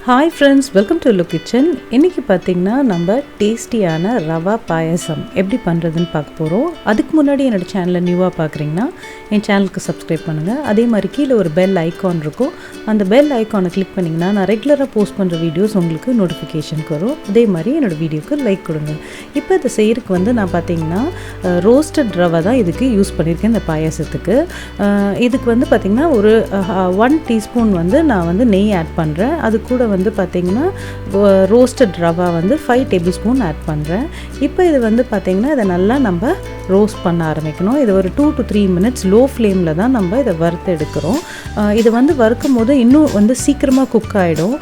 Hi friends, welcome to Look Kitchen. இன்னைக்கு பாத்தீங்கன்னா நம்ம டேஸ்டியான ரவா பாயசம் எப்படி பண்றதுன்னு பார்க்க போறோம். அதுக்கு முன்னாடி என்னோட சேனலை நியூவா பார்க்கறீங்கன்னா என் சேனலுக்கு சப்ஸ்கிரைப் பண்ணுங்க. அதே மாதிரி கீழ ஒரு பெல் ஐகான் இருக்கும். அந்த பெல் ஐகானை கிளிக் பண்ணீங்கன்னா நான் ரெகுலரா போஸ்ட் பண்ற வீடியோஸ் உங்களுக்கு நோட்டிஃபிகேஷன் வரும். அதே மாதிரி என்னோட வீடியோக்கு லைக் கொடுங்க. இப்போ இத செய்யறதுக்கு நான் பாத்தீங்கன்னா ரோஸ்டட் ரவா தான் இதுக்கு யூஸ் பண்ணிருக்கேன் இந்த பாயசத்துக்கு. இதுக்கு பாத்தீங்கன்னா ஒரு 1 டீஸ்பூன் நான் நெய் ஆட் பண்றேன். அது கூட பாத்தீங்கன்னா roasted rava 5 tablespoon add பண்றேன். இப்போ இது பாத்தீங்கன்னா இத நல்லா நம்ம ரோஸ்ட் பண்ண ஆரம்பிக்கணும். இது ஒரு 2 to 3 மினிட்ஸ் லோ ஃப்ளேம்ல தான் நம்ம இத வறுத்து எடுக்கிறோம். இது வறுக்கும்போது இன்னும் சீக்கிரமா குக் ஆயிடும்.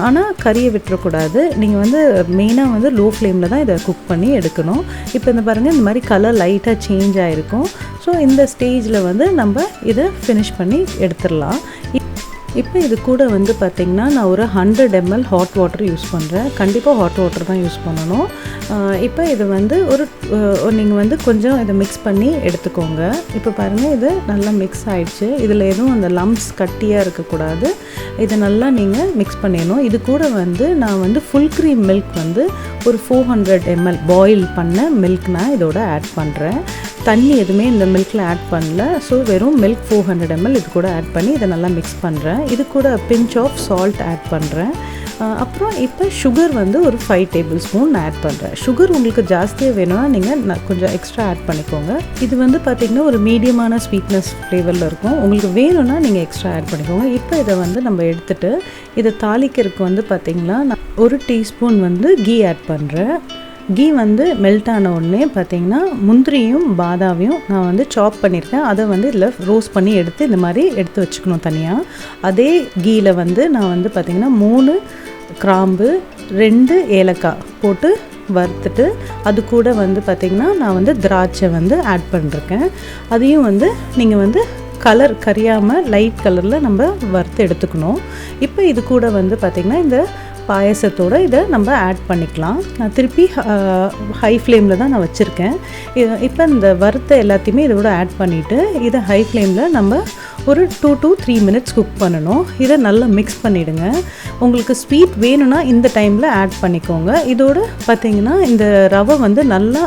ஆனா கறியை விட்டுற கூடாது. நீங்க மெயினா லோ ஃப்ளேம்ல தான் இத குக் பண்ணி எடுக்கணும். இப்போ இந்த பாருங்க இந்த மாதிரி கலர் லைட்டா சேஞ்ச் ஆயிருக்கும். ஸோ இந்த ஸ்டேஜ்ல நம்ம இத ஃபினிஷ் பண்ணி எடுத்துடலாம். இப்போ இது கூட பார்த்தீங்கன்னா நான் ஒரு 100 ml ஹாட் வாட்டர் யூஸ் பண்ணுறேன். கண்டிப்பாக ஹாட் வாட்டர் தான் யூஸ் பண்ணணும். இப்போ இது ஒரு நீங்கள் கொஞ்சம் இதை மிக்ஸ் பண்ணி எடுத்துக்கோங்க. இப்போ பாருங்கள் இது நல்லா மிக்ஸ் ஆயிடுச்சு. இதில் எதுவும் அந்த லம்ப்ஸ் கட்டியாக இருக்கக்கூடாது. இதை நல்லா நீங்கள் மிக்ஸ் பண்ணிடணும். இது கூட நான் ஃபுல் க்ரீம் மில்க் ஒரு 400 ml பாயில் பண்ண மில்க் நான் இதோட ஆட் பண்ணுறேன். தண்ணி எதுவுமே இந்த மில்கில் ஆட் பண்ணல. ஸோ வெறும் மில்க் 400 ml இது கூட ஆட் பண்ணி இதை நல்லா மிக்ஸ் பண்ணுறேன். இது கூட பிஞ்ச் ஆஃப் சால்ட் ஆட் பண்ணுறேன். அப்புறம் இப்போ சுகர் ஒரு 5 டேபிள் ஸ்பூன் ஆட் பண்ணுறேன். சுகர் உங்களுக்கு ஜாஸ்தியாக வேணும்னா நீங்கள் கொஞ்சம் எக்ஸ்ட்ரா ஆட் பண்ணிக்கோங்க. இது பார்த்திங்கன்னா ஒரு மீடியமான ஸ்வீட்னஸ் ஃப்ளேவரில் இருக்கும். உங்களுக்கு வேணும்னா நீங்கள் எக்ஸ்ட்ரா ஆட் பண்ணிக்கோங்க. இப்போ இதை நம்ம எடுத்துகிட்டு இதை தாளிக்கிறதுக்கு பார்த்திங்கன்னா நான் 1 டீஸ்பூன் கீ ஆட் பண்ணுறேன். கீ மெல்ட் ஆன உடனே பார்த்திங்கன்னா முந்திரியும் பாதாமையும் நான் சாப் பண்ணியிருக்கேன். அதை இதில் ரோஸ்ட் பண்ணி எடுத்து இந்த மாதிரி எடுத்து வச்சுக்கணும் தனியாக. அதே கீயில் நான் பார்த்திங்கன்னா 3 கிராம்பு 2 ஏலக்காய் போட்டு வறுத்துட்டு அது கூட பார்த்திங்கன்னா நான் திராட்சை ஆட் பண்ணிருக்கேன். அதையும் நீங்கள் கலர் கரியாமல் லைட் கலரில் நம்ம வறுத்து எடுத்துக்கணும். இப்போ இது கூட பார்த்திங்கன்னா இந்த பாயசத்தோடு இதை நம்ம ஆட் பண்ணிக்கலாம். நான் திருப்பி ஹை ஃப்ளேமில் தான் நான் வச்சுருக்கேன். இப்போ இந்த வறுத்த எல்லாத்தையுமே இதோட ஆட் பண்ணிவிட்டு இதை ஹை ஃப்ளேமில் நம்ம ஒரு 2 to 3 மினிட்ஸ் குக் பண்ணணும். இதை நல்லா மிக்ஸ் பண்ணிவிடுங்க. உங்களுக்கு ஸ்வீட் வேணும்னா இந்த டைமில் ஆட் பண்ணிக்கோங்க. இதோடு பார்த்திங்கன்னா இந்த ரவை நல்லா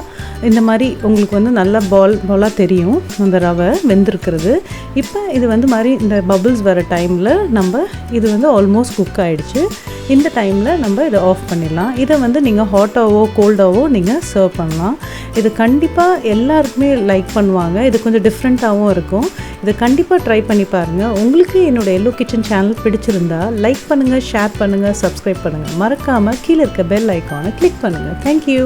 இந்த மாதிரி உங்களுக்கு நல்லா பாலாக தெரியும் அந்த ரவை வெந்திருக்கிறது. இப்போ இது மாதிரி இந்த பபிள்ஸ் வர டைமில் நம்ம இது ஆல்மோஸ்ட் குக் ஆகிடுச்சு. இந்த டைமில் நம்ம இதை ஆஃப் பண்ணிடலாம். இதை நீங்கள் ஹாட்டாவோ கோல்டாவோ நீங்கள் சர்வ் பண்ணலாம். இது கண்டிப்பாக எல்லாருக்குமே லைக் பண்ணுவாங்க. இது கொஞ்சம் டிஃப்ரெண்ட்டாகவும் இருக்கும். இதை கண்டிப்பாக ட்ரை பண்ணி பாருங்கள். உங்களுக்கு என்னோடய எல்லோ கிச்சன் சேனல் பிடிச்சிருந்தா லைக் பண்ணுங்கள், ஷேர் பண்ணுங்கள், சப்ஸ்கிரைப் பண்ணுங்கள். மறக்காமல் கீழே இருக்க பெல் ஐக்கானை கிளிக் பண்ணுங்கள். தேங்க்யூ.